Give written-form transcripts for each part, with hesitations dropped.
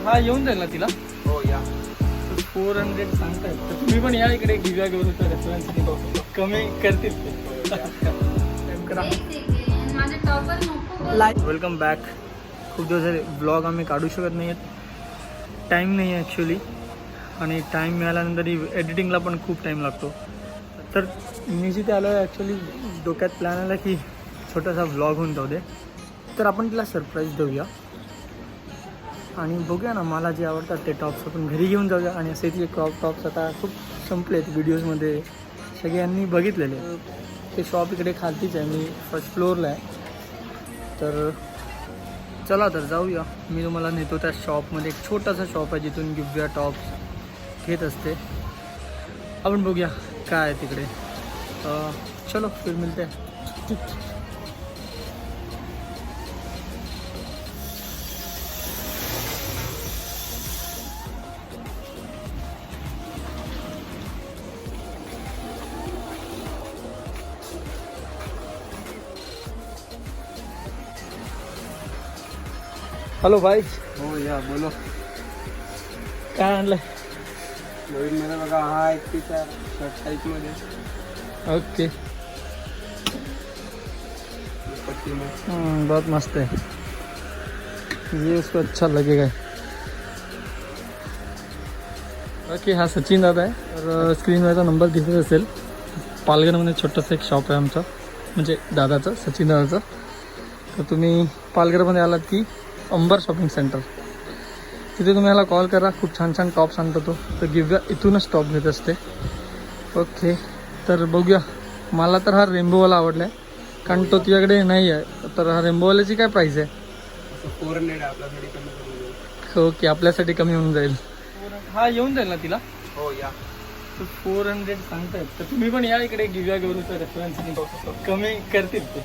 हा येऊन जाईल ना तिला. हो या. 400 सांगतायत, तर तुम्ही पण या इकडे घेऊया घेऊन रेफरन्स कमी करतील ते. Welcome back. खूप दिवस झाले ब्लॉग आम्ही काढू शकत नाही आहेत, टाईम नाही आहे ॲक्च्युली, आणि टाईम मिळाल्यानंतर एडिटिंगला पण खूप टाईम लागतो. तर मी जिथे आलो आहे ॲक्च्युली डोक्यात प्लॅन आला की छोटासा व्लॉग होऊन जाऊ दे, तर आपण तिला सरप्राईज देऊया आणि बघूया ना, मला जे आवडतात ते टॉप्स आपण घरी घेऊन जाऊया. आणि असे जे क्रॉप टॉप्स आता खूप संपले आहेत, व्हिडिओजमध्ये सगळ्यांनी बघितलेले. ते शॉप इकडे खालतीच आहे, मी फर्स्ट फ्लोअरला आहे. तर चला तर जाऊया, मी तुम्हाला नेतो त्या शॉपमध्ये. एक छोटासा शॉप आहे जिथून गिव्या टॉप्स घेत असते. आपण बघूया काय आहे तिकडे. चलो फिर मिलते हैं. हॅलो भाई. हो या बोलो. काय आणलं? नवीन मध्ये बघा हा एक पीस आहे शर्ट टाईप मध्ये. ओके. पट्टी में बहुत मस्त है ये, उसको अच्छा लगेगा. ओके, हा सचिन दादा आहे. तर स्क्रीनवरचा नंबर दिसत असेल. पालघरमध्ये छोटंसं एक शॉप आहे आमचं, म्हणजे दादाचं, सचिन दादाचं. तर तुम्ही पालघरमध्ये आलात की अंबर शॉपिंग सेंटर, तिथे तुम्ही ह्याला कॉल करा. खूप छान छान टॉप्स आणतो तो. तर गिव्या इथूनच टॉप घेत असते. ओके, तर बघूया. मला तर हा रेनबोवाला आवडला आहे, कारण तो तुझ्याकडे नाही आहे. तर हा रेनबोवाल्याची काय प्राईस आहे? 400 आपल्यासाठी कमी करून देऊ. ओके, आपल्यासाठी कमी होऊन जाईल. हा येऊन जाईल ना तिला. हो या. 400 सांगतायत, तर तुम्ही पण या इकडे गिव्या घेऊन रेफरन्स कमी करतील ते.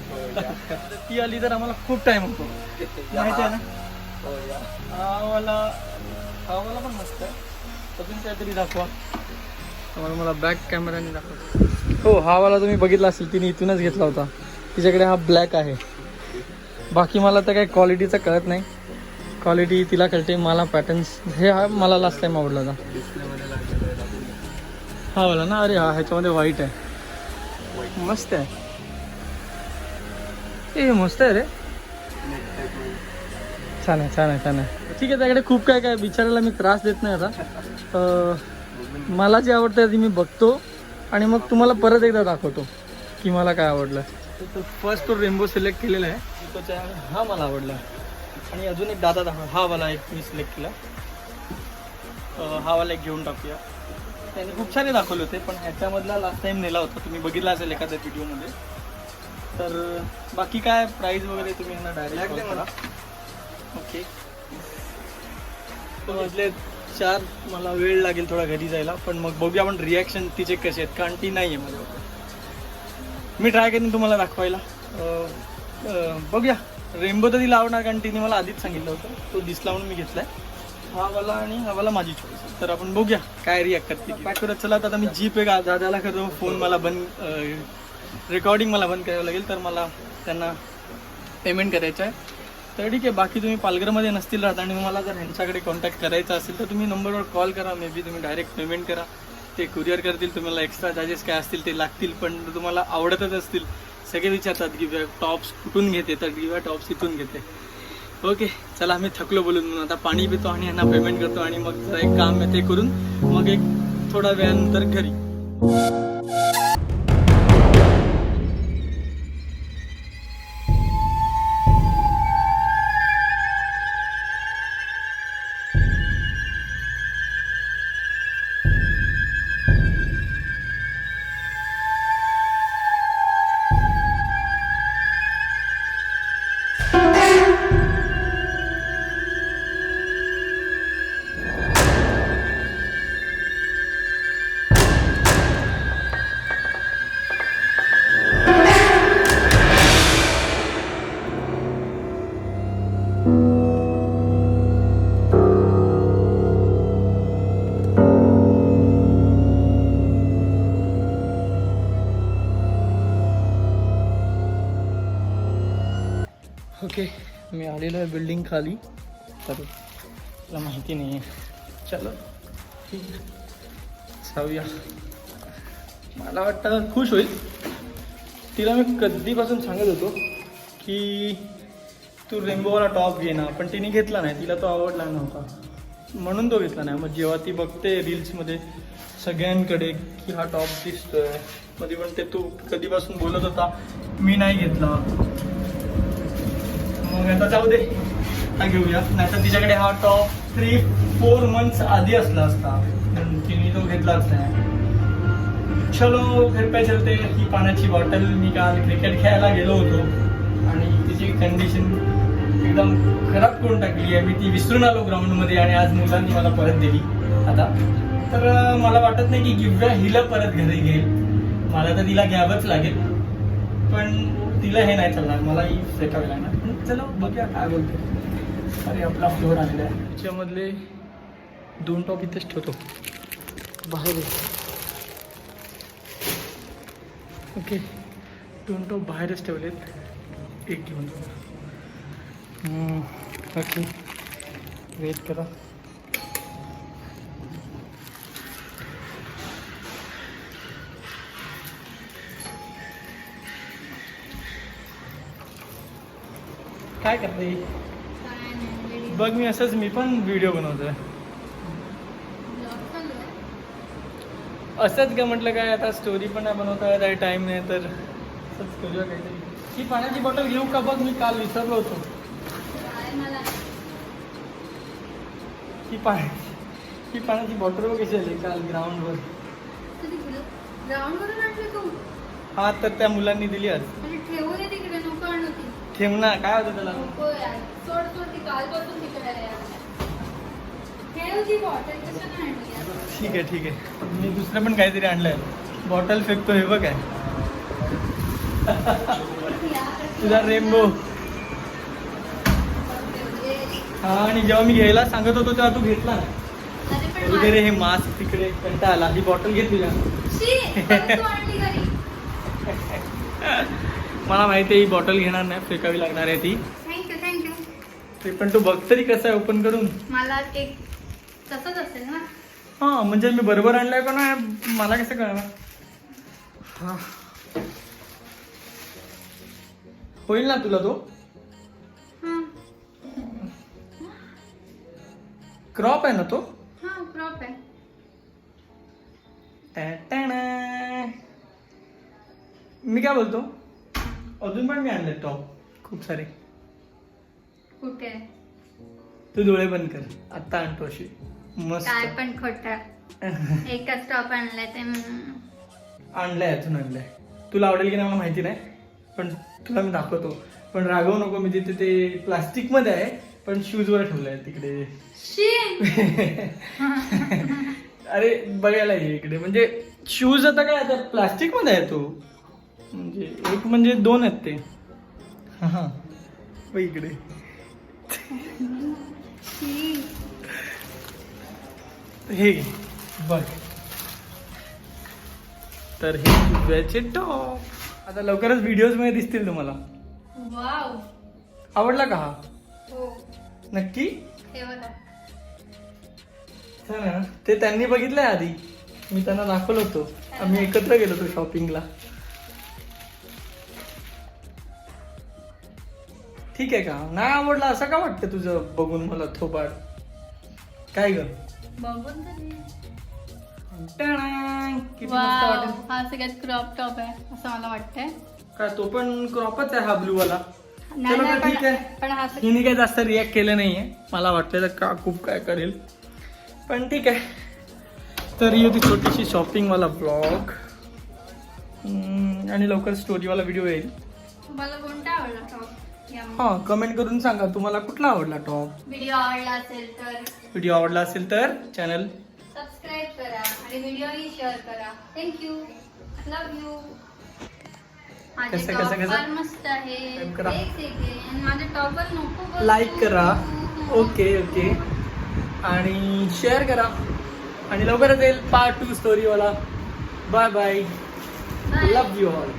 ती आली तर आम्हाला खूप टाइम होतो, माहिती आहे ना. हो या. हा वाला पण मस्त आहे. अजून काहीतरी दाखवा मला बॅक कॅमेराने दाखवा. हो, हा वाला तुम्ही बघितला असेल, तिने इथूनच घेतला होता. तिच्याकडे हा ब्लॅक आहे. बाकी मला तर काही क्वालिटीचं कळत नाही. क्वालिटी तिला कळते, मला पॅटर्न्स हे हा मला लास्ट टाइम आवडला होता. डिस्प्लेमध्ये लागलेलं आहे दाखवून. हा वाला ना. अरे हा, ह्याच्यामध्ये व्हाईट आहे, मस्त आहे. ए मस्त आहे रे, नेट टाईप मध्ये. छान आहे छान आहे छान आहे. ठीक आहे, त्याकडे खूप काय काय बिचारायला मी त्रास देत नाही आता. मला जे आवडतं ते मी बघतो आणि मग तुम्हाला परत एकदा दाखवतो की मला काय आवडलं. तर फर्स्ट तो रेनबो सिलेक्ट केलेला आहे, तो हा मला आवडला. आणि अजून एक दादा दाखवा. हा वाला एक मी सिलेक्ट केला. हा वाला एक घेऊन टाकूया. त्यांनी खूप सारे दाखवले होते, पण ह्याच्यामधला लास्ट टाइम नेला होता, तुम्ही बघितला असेल एखाद्या व्हिडिओमध्ये. तर बाकी काय प्राईस वगैरे तुम्ही ह्यांना डायरेक्ट करा. ओके, मधले 4 मला वेळ लागेल थोडा घरी जायला, पण मग बघूया आपण रिॲक्शन तिचे कसे आहेत, कारण ती नाही आहे माझ्याबरोबर. मी ट्राय करेन तुम्हाला दाखवायला. बघूया. रेनबो तर तिला आवडणार, कारण तिने मला आधीच सांगितलं होतं, तो दिसला म्हणून मी घेतलाय. हा वाला आणि हा वाला माझी चॉईस. तर आपण बघूया काय रिॲक्ट करते. पॅक करत चला. आता मी जीपे दादाला करतो फोन. मला रेकॉर्डिंग मला बंद करावं लागेल, तर मला त्यांना पेमेंट करायचं आहे. तर ठीक आहे. बाकी तुम्ही पालघरमध्ये नसतील राहत आणि मला जर ह्यांच्याकडे कॉन्टॅक्ट करायचा असेल तर तुम्ही नंबरवर कॉल करा. मे बी तुम्ही डायरेक्ट पेमेंट करा, ते कुरिअर करतील. तुम्हाला एक्स्ट्रा चार्जेस काय असतील ते लागतील, पण तुम्हाला आवडतच असतील. सगळे विचारतात गिव्या टॉप्स कुठून घेते, तर गिव्या टॉप्स इथून घेते. ओके, चला. मी थकलो बोलून, म्हणून आता पाणी पितो आणि यांना पेमेंट करतो, आणि मग जरा एक काम आहे ते करून मग एक थोडा वेळानंतर घरी. ओके, मी आलेलो आहे बिल्डिंग खाली. तर तिला माहिती नाही आहे. चलो ठीक आहे, जाऊया. मला वाटतं खुश होईल. तिला मी कधीपासून सांगत होतो की तू रेनबोवाला टॉप घे ना, पण तिने घेतला नाही. तिला तो आवडला नव्हता म्हणून तो घेतला नाही. मग जेव्हा ती बघते रील्समध्ये सगळ्यांकडे की हा टॉप दिसतोय, मध्ये पण ते तू कधीपासून बोलत होता मी नाही घेतला. मग आता जाऊ दे, हा घेऊया. नाहीतर तिच्याकडे हा टॉप 3-4 months आधी असला असता, पण तिने तो घेतलाच नाही. चलो घर पे चलते. ही पाण्याची बॉटल मी काल क्रिकेट खेळायला गेलो होतो आणि तिची कंडिशन एकदम खराब करून टाकली आहे. मी ती विसरून आलो ग्राउंडमध्ये आणि आज मुलांनी मला परत दिली. आता तर मला वाटत नाही की गिव्या हिला परत घरी घेईल. मला तर तिला घ्यावंच लागेल, पण तिला हे नाही चालणार, मला ही फेकावी लागणार. पण चलो बघूया काय बोलते. अरे आपला फ्लोअर आलेला आहे. त्याच्यामधले 2 टॉप इथेच ठेवतो बाहेर. ओके, 2 टॉप बाहेरच ठेवलेत, एक घेऊन जाऊ. ओके वेट करा. काय करते बघ. मी असंच, मी पण व्हिडिओ बनवतोय असंच का. म्हटलं काय आता स्टोरी पण नाही बनवता येत आहे, टाईम नाही, तर असंच करूया काहीतरी. ही पाण्याची बॉटल घेऊ का बघ, मी काल विसरलो होतो. ही पाण्याची बॉटल बघ कशी आली काल ग्राउंडवर. हा तर त्या मुलांनी दिली आज. ठेव ना, काय होतं त्याला. ठीक आहे. मी दुसरं पण काहीतरी आणलंय. बॉटल फेकतो हे बघ काय. तुझा रेनबो. हा, आणि जेव्हा मी घ्यायला सांगत होतो तेव्हा तू घेतला ना. वगैरे हे मास्क तिकडे कंटा आला. ही बॉटल घे तुझ्या. मला माहिती आहे ही बॉटल घेणार नाही, फेकावी लागणार आहे ती. थँक्यू. ते पण तू बघ तरी कसं आहे ओपन करून. मला केक तसंच असेल ना. हा म्हणजे मी बरोबर आणलाय का नाही मला कसं कळणार. हा होईल ना तुला तो. क्रॉप आहे ना तो. हा क्रॉप आहे. मी काय बोलतो, अजून पण मी आणले टॉप खूप सारे. कुठे तू डोळे बंद कर, आता आणतो. अशी मस्त. काय पण खोटा. एकच टॉप आणलाय ते. आणलंय, अजून आणलंय. तुला आवडेल की नाही मला माहिती नाही, पण तुला मी दाखवतो. पण रागवू नको, मी तिथे ते प्लास्टिक मध्ये आहे पण शूज वर ठेवलंय तिकडे. अरे बघायला ये इकडे. म्हणजे शूज आता काय, आता प्लास्टिक मध्ये आहे तो. म्हणजे एक म्हणजे 2 आहेत ते. हा बघ इकडे. हे बघ. तर हे जुव्याचे टॉप आता लवकरच व्हिडिओज मध्ये दिसतील तुम्हाला. वाव, आवडला का हा. हो नक्की. हे बघा. हा ना, ते त्यांनी बघितलंय आधी, मी त्यांना दाखवलं होतो. आम्ही एकत्र गेलो होतो शॉपिंगला. ठीक आहे का. नाही आवडला असं का वाटतं तुझं बघून मला थोबाड. काय ग बघून तरी. किती मस्त वाटेल. हा सगळ्यात क्रॉप टॉप आहे असं मला वाटतंय. काय तो पण क्रॉपच आहे हा ब्लू वाला. नाही, चलो नाही, ठीक आहे. पण हा हिने काही जास्त रिॲक्ट केलं नाहीये. मला वाटलं का खूप काय करेल, पण ठीक आहे. तर ही होती छोटीशी शॉपिंग वाला ब्लॉग. आणि लवकर स्टोरीवाला व्हिडिओ येईल. तुम्हाला कोणता आवडला टॉप. हा कमेंट करून सांगा तुम्हाला कुठला आवडला टॉप. व्हिडिओ आवडला असेल तर चॅनल सबस्क्राईब करा आणि व्हिडिओही शेअर करा. थँक्यू. Love you. माझे कसं- टॉप कसं- कसं? फार मस्त आहे. Like करा. एक सेकंड. माझे टॉपर नको बोलू. लाईक करा. ओके आणि शेअर करा. आणि लवकरच येईल पार्ट 2 स्टोरीवाला. Bye bye. Bye. Love you all.